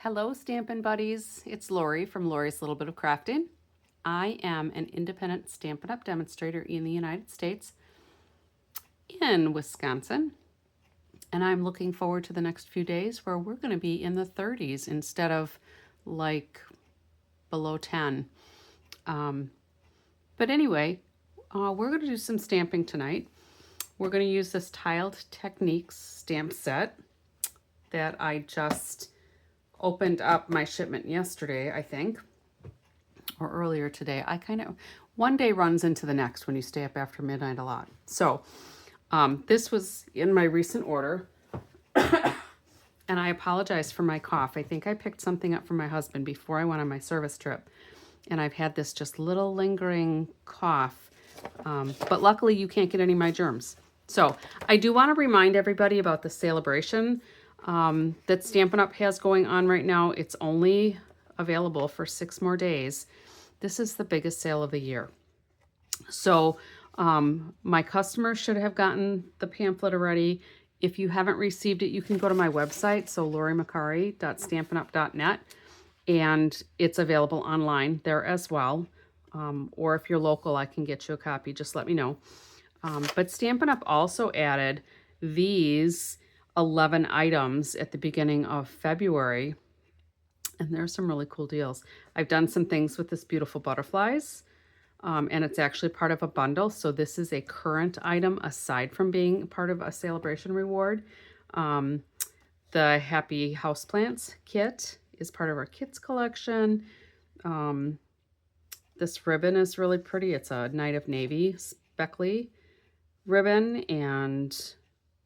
Hello, Stampin' Buddies. It's Lori from Lori's Little Bit of Crafting. I am an independent Stampin' Up! Demonstrator in the United States, in Wisconsin, and I'm looking forward to the next few days where we're going to be in the 30s instead of like below 10. But anyway, we're going to do some stamping tonight. We're going to use this Tiled Techniques stamp set that I just opened up my shipment yesterday, I think, or earlier today. One day runs into the next when you stay up after midnight a lot. So this was in my recent order, and I apologize for my cough. I think I picked something up for my husband before I went on my service trip, and I've had this just little lingering cough, but luckily you can't get any of my germs. So I do want to remind everybody about the celebration that Stampin' Up! Has going on right now. It's only available for 6 more days. This is the biggest sale of the year. So my customers should have gotten the pamphlet already. If you haven't received it, you can go to my website, so lorimacari.stampinup.net, and it's available online there as well. Or if you're local, I can get you a copy. Just let me know. But Stampin' Up! Also added these 11 items at the beginning of February, and there's some really cool deals. I've done some things with this beautiful butterflies, and it's actually part of a bundle, so this is a current item aside from being part of a celebration reward. The Happy Houseplants kit is part of our kits collection. This ribbon is really pretty. It's a Night of Navy speckly ribbon, and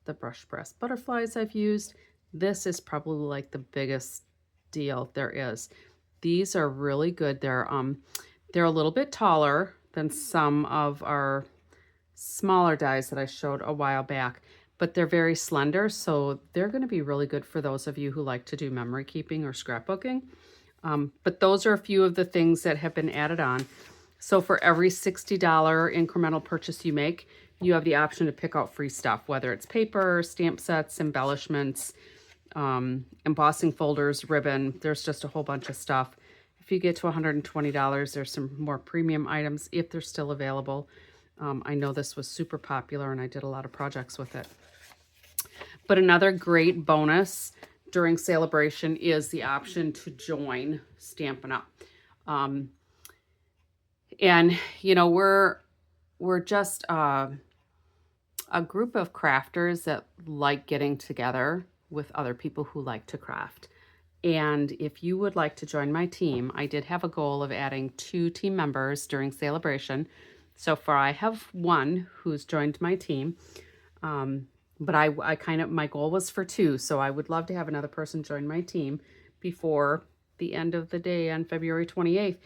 the brush press butterflies I've used. This is probably like the biggest deal there is. These are really good. They're a little bit taller than some of our smaller dies that I showed a while back, but they're very slender, so they're going to be really good for those of you who like to do memory keeping or scrapbooking. But those are a few of the things that have been added on. So for every $60 incremental purchase you make, you have the option to pick out free stuff, whether it's paper, stamp sets, embellishments, embossing folders, ribbon. There's just a whole bunch of stuff. If you get to $120, there's some more premium items if they're still available. I know this was super popular and I did a lot of projects with it. But another great bonus during celebration is the option to join Stampin' Up! And you know, we're just a group of crafters that like getting together with other people who like to craft. And if you would like to join my team, I did have a goal of adding 2 team members during celebration. So far I have 1 who's joined my team. But my goal was for 2. So I would love to have another person join my team before the end of the day on February 28th.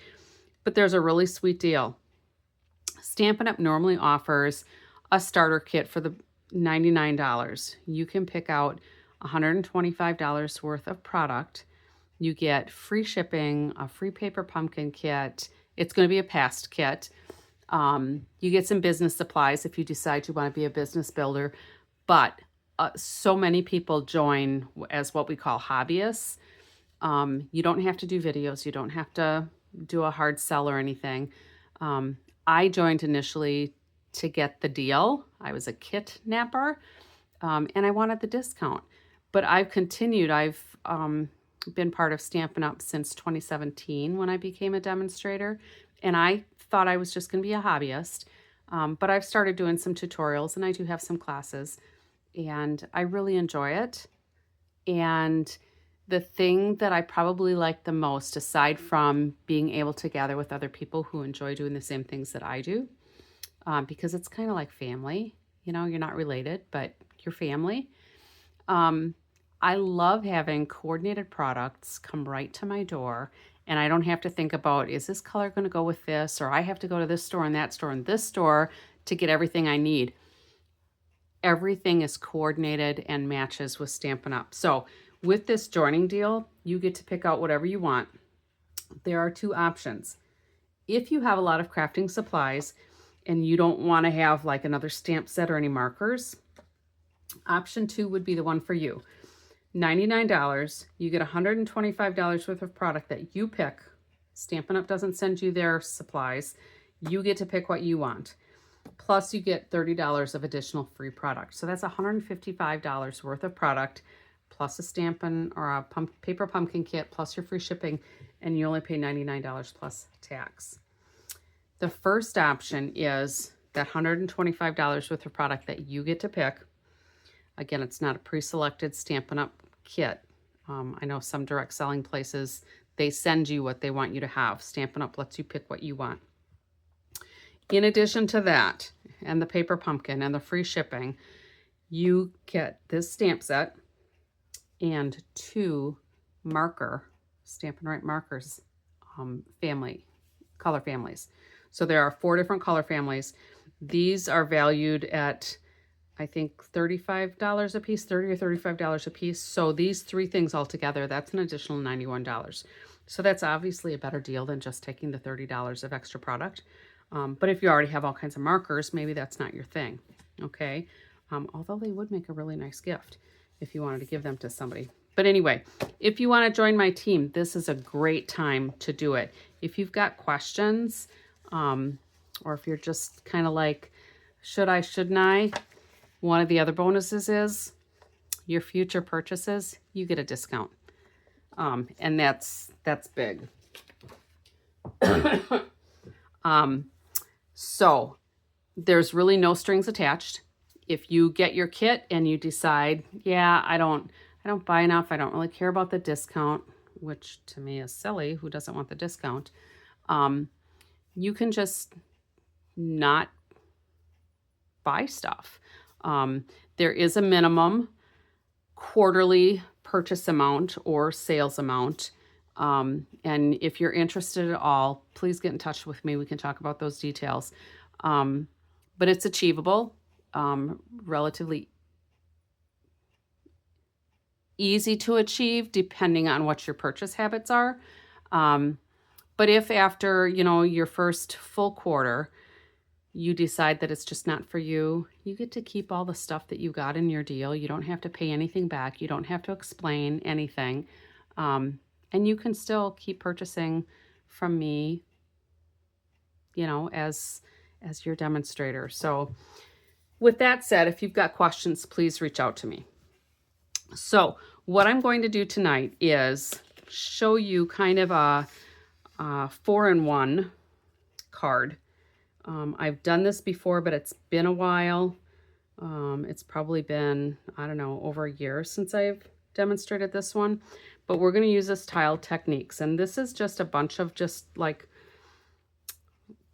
But there's a really sweet deal. Stampin' Up! Normally offers a starter kit for the $99. You can pick out $125 worth of product. You get free shipping, a free paper pumpkin kit. It's going to be a past kit. You get some business supplies if you decide you want to be a business builder. But so many people join as what we call hobbyists. You don't have to do videos. You don't have to do a hard sell or anything. I joined initially to get the deal. I was a kit napper, and I wanted the discount. But I've continued. I've been part of Stampin' Up! Since 2017 when I became a demonstrator, and I thought I was just going to be a hobbyist. But I've started doing some tutorials, and I do have some classes, and I really enjoy it. And the thing that I probably like the most, aside from being able to gather with other people who enjoy doing the same things that I do, because it's kind of like family, you know, you're not related, but you're family. I love having coordinated products come right to my door, and I don't have to think about, is this color going to go with this? Or I have to go to this store and that store and this store to get everything I need. Everything is coordinated and matches with Stampin' Up! So with this joining deal, you get to pick out whatever you want. There are 2 options. If you have a lot of crafting supplies and you don't want to have like another stamp set or any markers, option 2 would be the one for you. $99. You get $125 worth of product that you pick. Stampin' Up! Doesn't send you their supplies. You get to pick what you want. Plus you get $30 of additional free product. So that's $155 worth of product, plus a Stampin' or a paper pumpkin kit, plus your free shipping, and you only pay $99 plus tax. The first option is that $125 worth of product that you get to pick. Again, it's not a pre-selected Stampin' Up! Kit. I know some direct selling places, they send you what they want you to have. Stampin' Up! Lets you pick what you want. In addition to that, and the paper pumpkin and the free shipping, you get this stamp set and 2 Stampin' Right markers, color families. So there are 4 different color families. These are valued at, I think, $35 a piece, $30 or $35 a piece. So these 3 things all together, that's an additional $91. So that's obviously a better deal than just taking the $30 of extra product. But if you already have all kinds of markers, maybe that's not your thing, okay? Although they would make a really nice gift if you wanted to give them to somebody. But anyway, if you want to join my team, this is a great time to do it. If you've got questions, or if you're just kind of like, should I, shouldn't I? One of the other bonuses is your future purchases, you get a discount. And that's big. So there's really no strings attached. If you get your kit and you decide, yeah, I don't buy enough, I don't really care about the discount, which to me is silly, who doesn't want the discount? You can just not buy stuff. There is a minimum quarterly purchase amount or sales amount. And if you're interested at all, please get in touch with me. We can talk about those details. But it's achievable, relatively easy to achieve depending on what your purchase habits are. But if after, your first full quarter, you decide that it's just not for you, you get to keep all the stuff that you got in your deal. You don't have to pay anything back. You don't have to explain anything. And you can still keep purchasing from me, as your demonstrator. So with that said, if you've got questions, please reach out to me. So what I'm going to do tonight is show you kind of a 4-in-1 card. I've done this before, but it's been a while. It's probably been, I don't know, over a year since I've demonstrated this one. But we're going to use this tile techniques. And this is just a bunch of just like,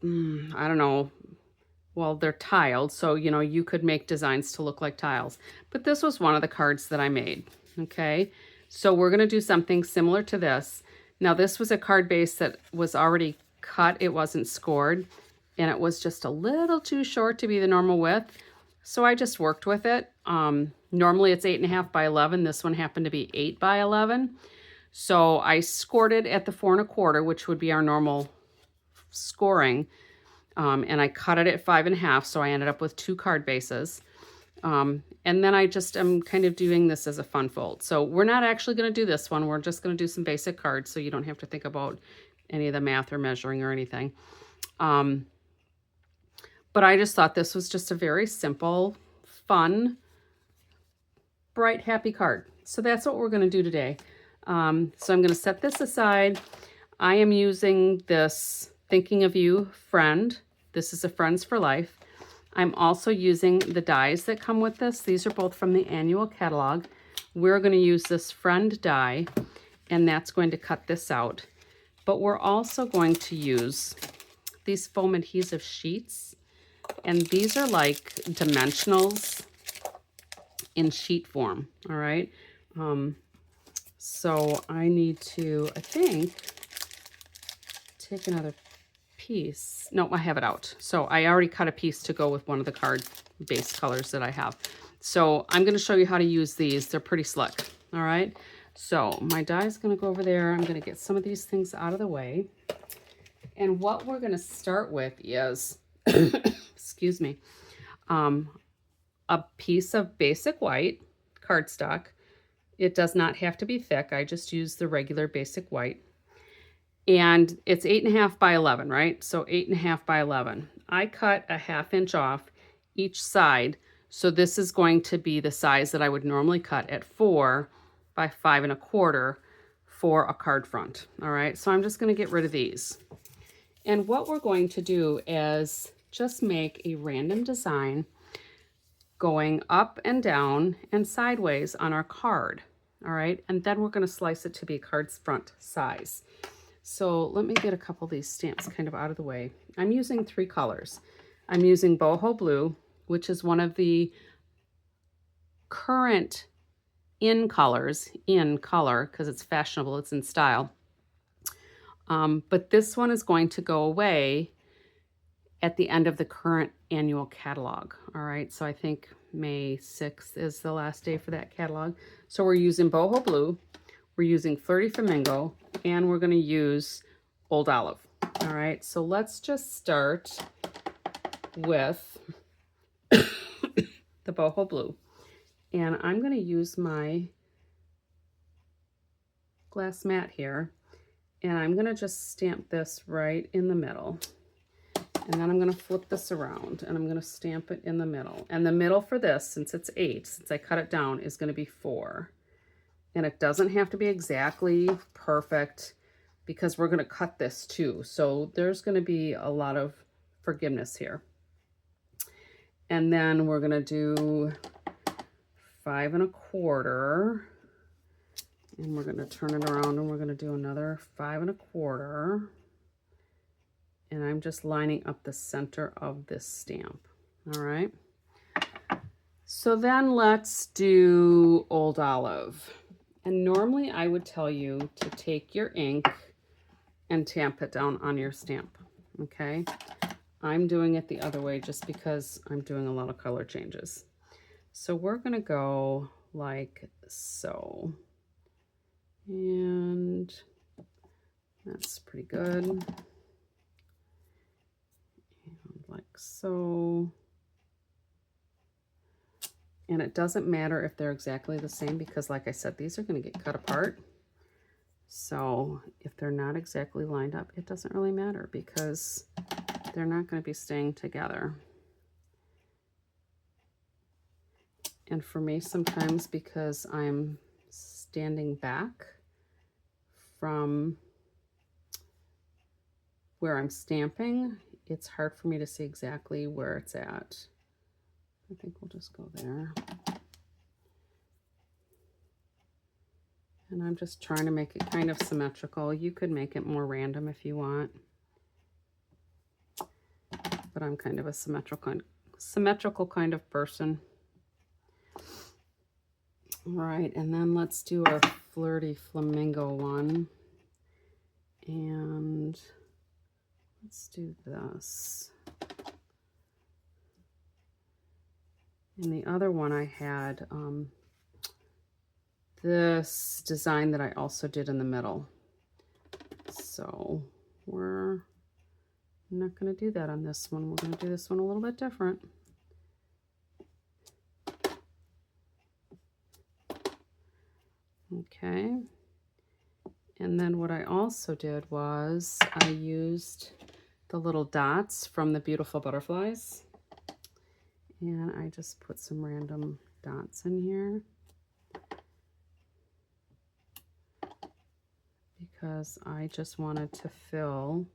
I don't know. Well, they're tiled. So, you could make designs to look like tiles. But this was one of the cards that I made. Okay. So we're going to do something similar to this. Now, this was a card base that was already cut. It wasn't scored. And it was just a little too short to be the normal width. So I just worked with it. Normally it's 8.5 by 11. This one happened to be 8 by 11. So I scored it at the 4 1/4, which would be our normal scoring. And I cut it at 5.5. So I ended up with 2 card bases. And then I'm kind of doing this as a fun fold. So we're not actually going to do this one. We're just going to do some basic cards. So you don't have to think about any of the math or measuring or anything. But I just thought this was just a very simple, fun, bright, happy card. So that's what we're going to do today. So I'm going to set this aside. I am using this Thinking of You friend. This is a Friends for Life. I'm also using the dies that come with this. These are both from the annual catalog. We're going to use this friend die, and that's going to cut this out. But we're also going to use these foam adhesive sheets. And these are like dimensionals in sheet form, all right? So I need to, I think, take another piece. No, I have it out. So I already cut a piece to go with one of the card base colors that I have. So I'm going to show you how to use these. They're pretty slick, all right? So my die is going to go over there. I'm going to get some of these things out of the way. And what we're going to start with is... excuse me, a piece of basic white cardstock, It does not have to be thick. I just use the regular basic white. And it's 8.5 by 11, right? So 8.5 by 11. I cut a 1/2 inch off each side. So this is going to be the size that I would normally cut at 4 by 5.25 for a card front. All right, so I'm just going to get rid of these. And what we're going to do is just make a random design going up and down and sideways on our card. All right, and then we're going to slice it to be card front size. So let me get a couple of these stamps kind of out of the way. I'm using 3 colors. I'm using boho blue, which is one of the current in color, because it's fashionable, it's in style. But this one is going to go away at the end of the current annual catalog. All right, so I think May 6th is the last day for that catalog. So we're using boho blue, we're using Flirty Flamingo, and we're going to use Old Olive. All right, so let's just start with the boho blue. And I'm going to use my glass mat here, and I'm going to just stamp this right in the middle. And then I'm going to flip this around, and I'm going to stamp it in the middle. And the middle for this, since it's 8, since I cut it down, is going to be 4. And it doesn't have to be exactly perfect because we're going to cut this too. So there's going to be a lot of forgiveness here. And then we're going to do 5.25. And we're going to turn it around and we're going to do another 5.25. And I'm just lining up the center of this stamp. All right. So then let's do Old Olive. And normally I would tell you to take your ink and tamp it down on your stamp. Okay. I'm doing it the other way just because I'm doing a lot of color changes. So we're going to go like so. And that's pretty good. And like so. And it doesn't matter if they're exactly the same because, like I said, these are going to get cut apart. So if they're not exactly lined up, it doesn't really matter because they're not going to be staying together. And for me, sometimes because I'm standing back from where I'm stamping, it's hard for me to see exactly where it's at. I think we'll just go there. And I'm just trying to make it kind of symmetrical. You could make it more random if you want. But I'm kind of a symmetrical kind of person. All right, and then let's do our Flirty Flamingo one. And let's do this. And the other one I had this design that I also did in the middle. So we're not going to do that on this one. We're going to do this one a little bit different. Okay. And then what I also did was I used the little dots from the Beautiful Butterflies. And I just put some random dots in here because I just wanted to fill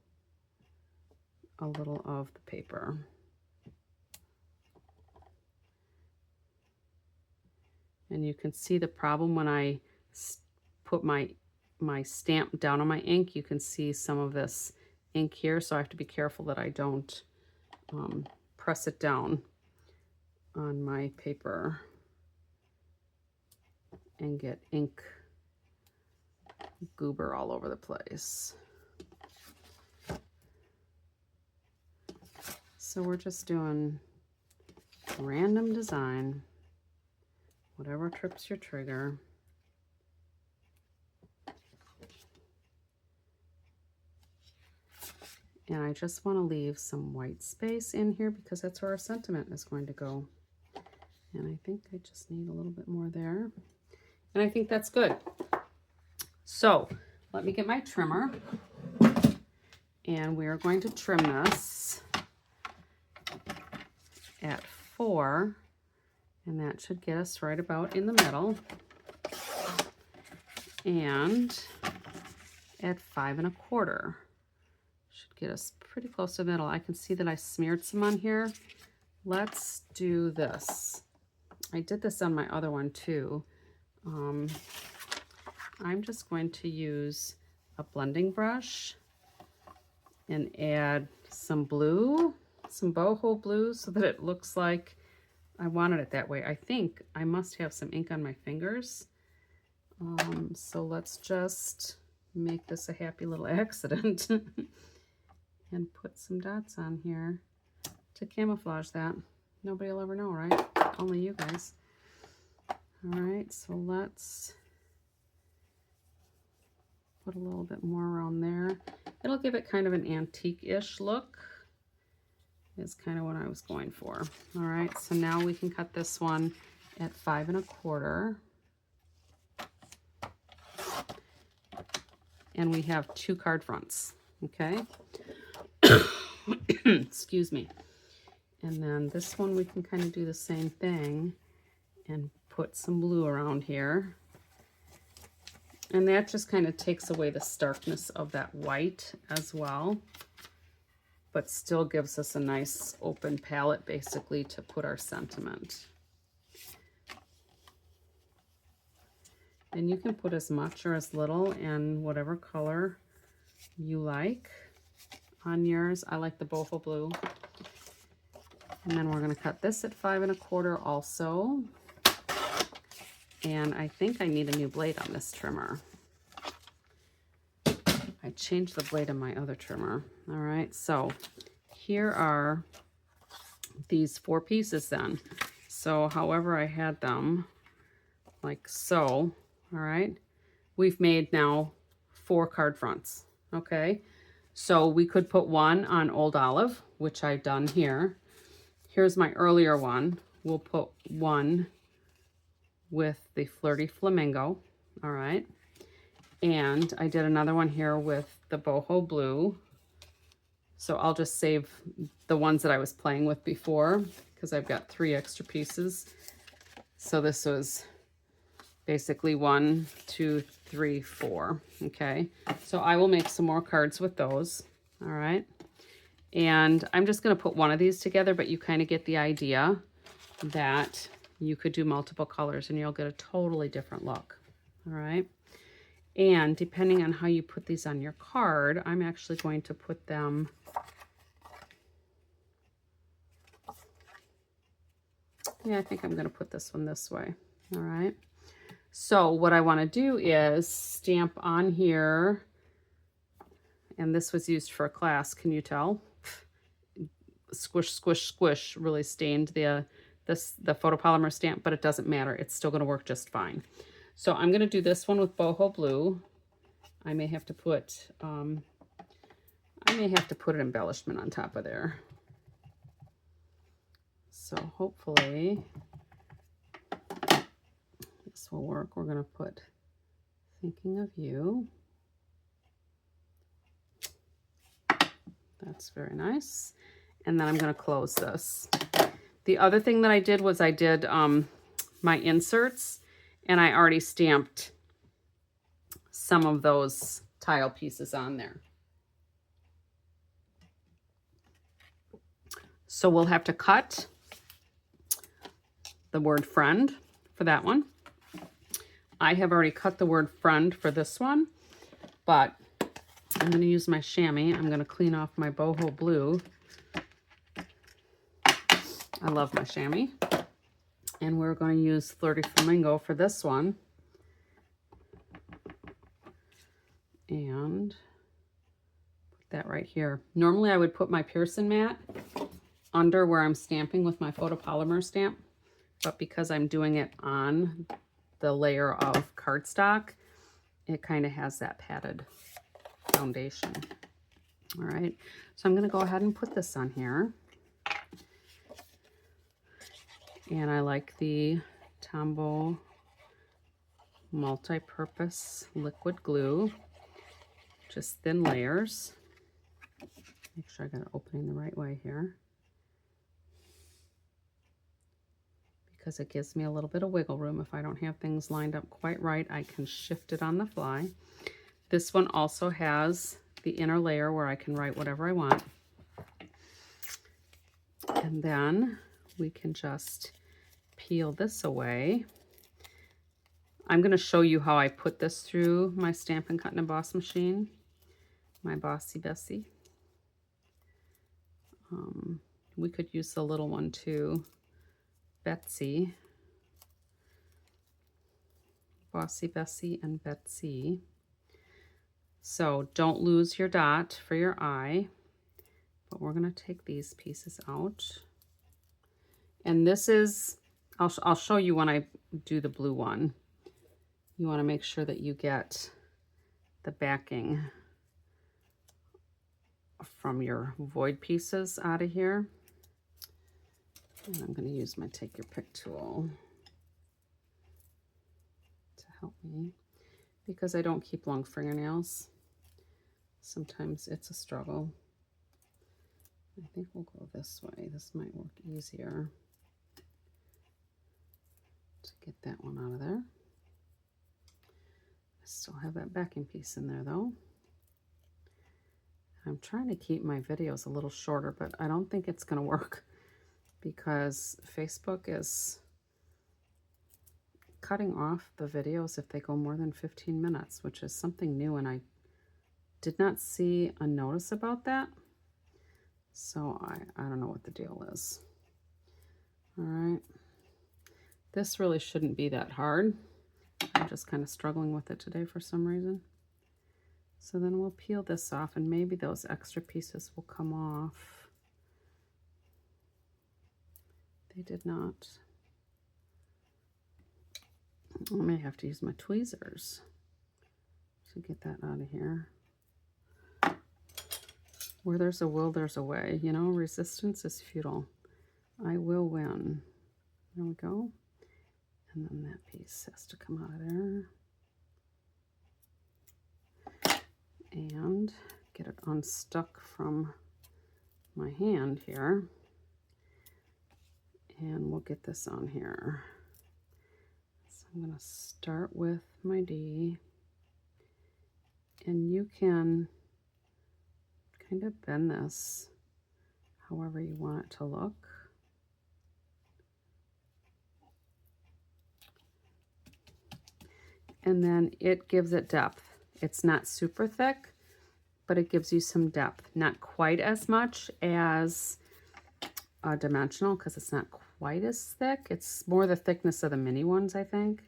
a little of the paper. And you can see the problem when I put my stamp down on my ink, you can see some of this ink here, so I have to be careful that I don't press it down on my paper and get ink goober all over the place. So we're just doing random design, whatever trips your trigger. And I just want to leave some white space in here because that's where our sentiment is going to go. And I think I just need a little bit more there. And I think that's good. So let me get my trimmer, and we are going to trim this at 4, and that should get us right about in the middle. And at 5 1/4 should get us pretty close to the middle. I can see that I smeared some on here. Let's do this. I did this on my other one too. I'm just going to use a blending brush and add some blue, some boho blue, so that it looks like I wanted it that way. I think I must have some ink on my fingers. So let's just make this a happy little accident and put some dots on here to camouflage that. Nobody will ever know, right? Only you guys. All right, so let's put a little bit more around there. It'll give it kind of an antique-ish look. Is kind of what I was going for. All right, so now we can cut this one at 5 1/4. And we have 2 card fronts, okay? Excuse me. And then this one we can kind of do the same thing and put some blue around here. And that just kind of takes away the starkness of that white as well, but still gives us a nice open palette basically to put our sentiment. And you can put as much or as little in whatever color you like on yours. I like the boho blue. And then we're going to cut this at 5 1/4 also. And I think I need a new blade on this trimmer. I changed the blade on my other trimmer. All right, so here are these 4 pieces then. So however I had them, like so. All right, we've made now 4 card fronts, okay? So we could put one on Old Olive, which I've done here. Here's my earlier one. We'll put one with the Flirty Flamingo, all right? And I did another one here with the boho blue. So I'll just save the ones that I was playing with before because I've got 3 extra pieces. So this was basically 1, 2, 3, 4. Okay, so I will make some more cards with those. All right, and I'm just going to put one of these together, but you kind of get the idea that you could do multiple colors and you'll get a totally different look. All right, and depending on how you put these on your card, I'm actually going to put them I think I'm going to put this one this way. All right. So what I want to do is stamp on here, and this was used for a class, can you tell? Squish, squish, squish really stained the photopolymer stamp, but it doesn't matter. It's still going to work just fine. So I'm going to do this one with boho blue. I may have to put an embellishment on top of there. So hopefully this will work. We're going to put Thinking of You. That's very nice. And then I'm going to close this. The other thing that I did was I did my inserts, and I already stamped some of those tile pieces on there. So we'll have to cut the word friend for that one. I have already cut the word friend for this one, but I'm going to use my chamois. I'm going to clean off my boho blue. I love my chamois. And we're going to use Flirty Flamingo for this one. And put that right here. Normally I would put my Pearson mat under where I'm stamping with my photopolymer stamp, but because I'm doing it on the layer of cardstock, it kind of has that padded foundation. All right, so I'm going to go ahead and put this on here. And I like the Tombow multi-purpose liquid glue, just thin layers. Make sure I got it opening the right way here, because it gives me a little bit of wiggle room. If I don't have things lined up quite right, I can shift it on the fly. This one also has the inner layer where I can write whatever I want. And then we can just peel this away. I'm going to show you how I put this through my Stampin' Cut and Emboss machine, my Bossy Bessie. We could use the little one too, Betsy. Bossy Bessie and Betsy. So don't lose your dot for your eye, but we're going to take these pieces out. And this is, I'll show you when I do the blue one. You want to make sure that you get the backing from your void pieces out of here. And I'm going to use my Take Your Pick tool to help me, because I don't keep long fingernails. Sometimes it's a struggle. I think we'll go this way. This might work easier to get that one out of there. I still have that backing piece in there though. I'm trying to keep my videos a little shorter, but I don't think it's going to work, because Facebook is cutting off the videos if they go more than 15 minutes, which is something new, and I did not see a notice about that. So I don't know what the deal is. All right. This really shouldn't be that hard. I'm just kind of struggling with it today for some reason. So then we'll peel this off, and maybe those extra pieces will come off. They did not. I may have to use my tweezers to get that out of here. Where there's a will, there's a way. You know, resistance is futile. I will win. There we go. And then that piece has to come out of there. And get it unstuck from my hand here. And we'll get this on here. So I'm going to start with my D. And you can kind of bend this however you want it to look. And then it gives it depth. It's not super thick, but it gives you some depth. Not quite as much as a dimensional, because it's not quite as thick. It's more the thickness of the mini ones, I think.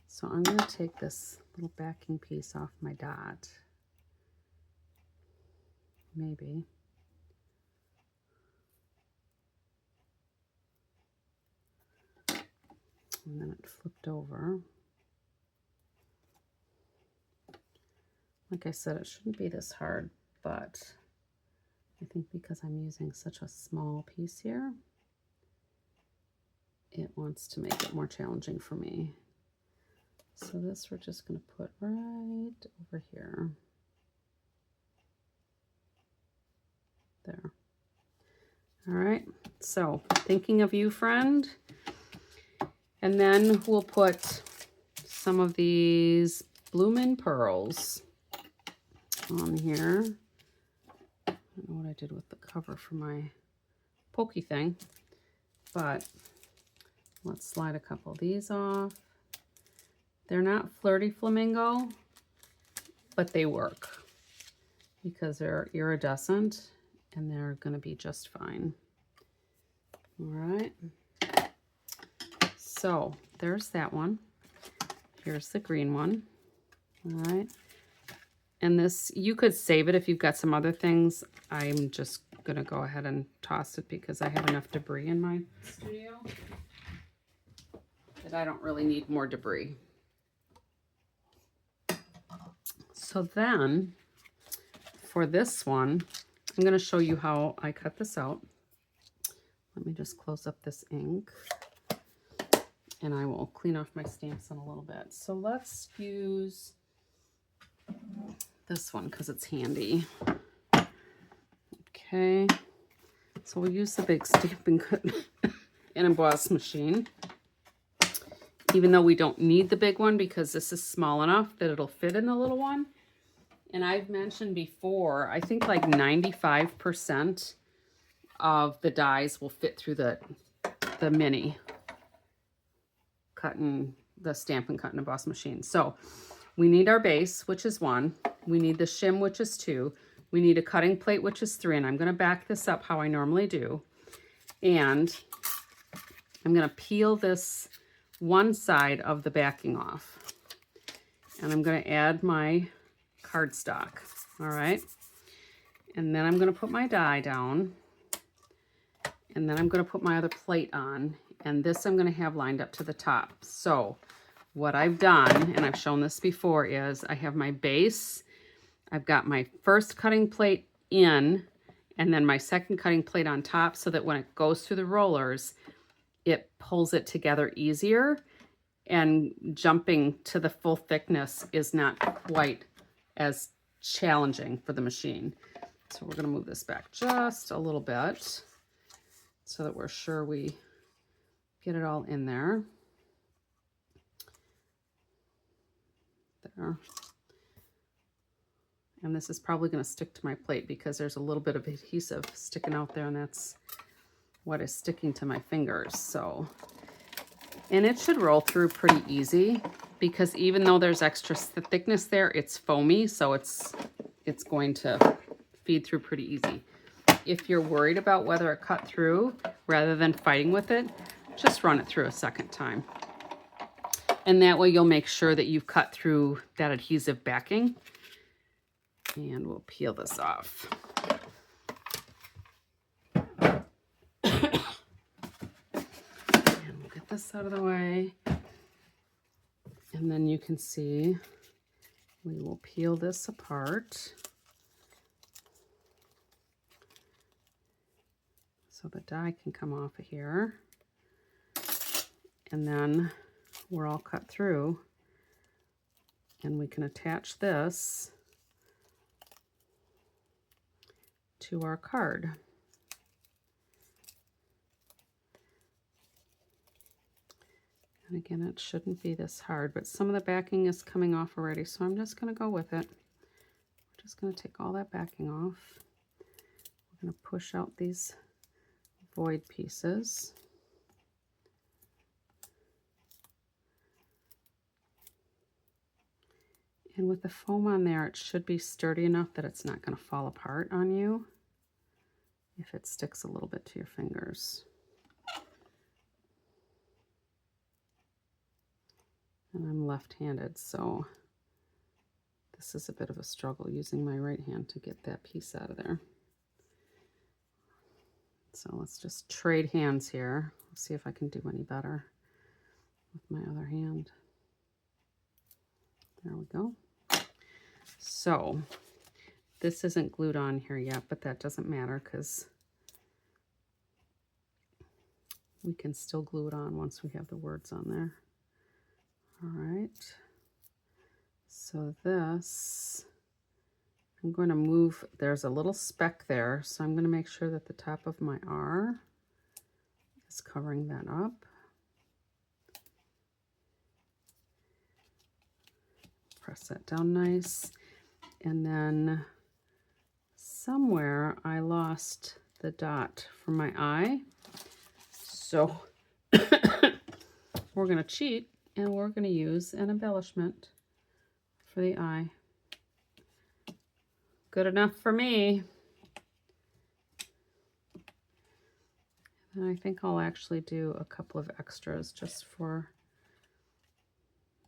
So I'm going to take this little backing piece off my dot. Maybe. And then it flipped over. Like I said, it shouldn't be this hard, but I think because I'm using such a small piece here, it wants to make it more challenging for me. So this we're just going to put right over here. There. All right, so thinking of you, friend. And then we'll put some of these Bloomin' Pearls on here. I don't know what I did with the cover for my pokey thing, but let's slide a couple of these off. They're not Flirty Flamingo, but they work because they're iridescent and they're going to be just fine. All right. So there's that one. Here's the green one. All right. And this, you could save it if you've got some other things. I'm just going to go ahead and toss it because I have enough debris in my studio that I don't really need more debris. So then for this one, I'm going to show you how I cut this out. Let me just close up this ink. And I will clean off my stamps in a little bit. So let's use this one because it's handy. Okay, so we'll use the big Stampin' Cut and Emboss machine. Even though we don't need the big one because this is small enough that it'll fit in the little one. And I've mentioned before, I think like 95% of the dies will fit through the mini the Stampin' Cut and Emboss machine. So we need our base, which is 1. We need the shim, which is 2. We need a cutting plate, which is 3. And I'm going to back this up how I normally do. And I'm going to peel this one side of the backing off. And I'm going to add my cardstock. All right. And then I'm going to put my die down. And then I'm going to put my other plate on. And this I'm going to have lined up to the top. So what I've done, and I've shown this before, is I have my base. I've got my first cutting plate in, and then my second cutting plate on top, so that when it goes through the rollers, it pulls it together easier, and jumping to the full thickness is not quite as challenging for the machine. So we're going to move this back just a little bit so that we're sure we get it all in there. There. And this is probably going to stick to my plate because there's a little bit of adhesive sticking out there, and that's what is sticking to my fingers. So, and it should roll through pretty easy because even though there's extra thickness there, it's foamy, so it's going to feed through pretty easy. If you're worried about whether it cut through, rather than fighting with it, just run it through a second time. And that way you'll make sure that you've cut through that adhesive backing. And we'll peel this off. And we'll get this out of the way. And then you can see we will peel this apart. So the die can come off of here. And then we're all cut through. And we can attach this to our card. And again, it shouldn't be this hard, but some of the backing is coming off already, so I'm just going to go with it. We're just going to take all that backing off. We're going to push out these void pieces. And with the foam on there, it should be sturdy enough that it's not going to fall apart on you if it sticks a little bit to your fingers. And I'm left-handed, so this is a bit of a struggle using my right hand to get that piece out of there. So let's just trade hands here. Let's see if I can do any better with my other hand. There we go. So this isn't glued on here yet, but that doesn't matter because we can still glue it on once we have the words on there. All right. So this, I'm going to move, there's a little speck there, so I'm going to make sure that the top of my R is covering that up. Press that down nice. And then somewhere I lost the dot from my eye. So we're going to cheat and we're going to use an embellishment for the eye. Good enough for me. And I think I'll actually do a couple of extras just for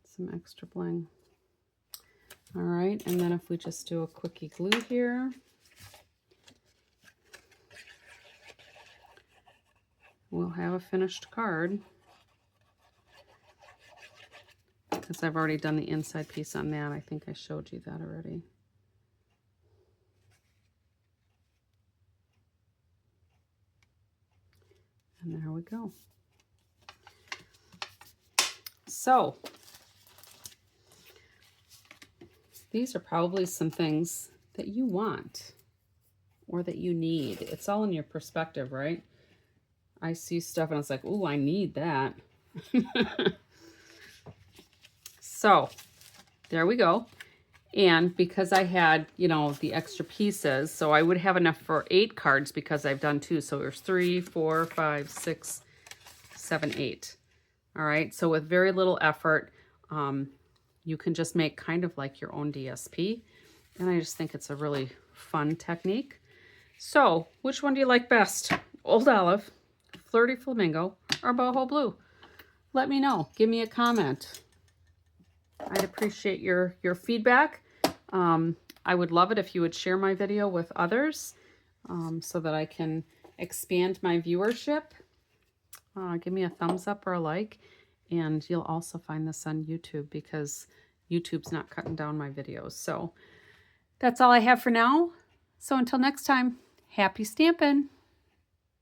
some extra bling. All right, and then if we just do a quickie glue here, we'll have a finished card. Because I've already done the inside piece on that. I think I showed you that already. And there we go. So these are probably some things that you want or that you need. It's all in your perspective, right? I see stuff and I was like, "Ooh, I need that." So there we go. And because I had, you know, the extra pieces, so I would have enough for 8 cards because I've done 2. So there's 3, 4, 5, 6, 7, 8. All right. So with very little effort, you can just make kind of like your own DSP. And I just think it's a really fun technique. So which one do you like best? Old Olive, Flirty Flamingo, or Boho Blue? Let me know. Give me a comment. I'd appreciate your feedback. I would love it if you would share my video with others so that I can expand my viewership. Give me a thumbs up or a like. And you'll also find this on YouTube because YouTube's not cutting down my videos. So that's all I have for now. So until next time, happy stamping.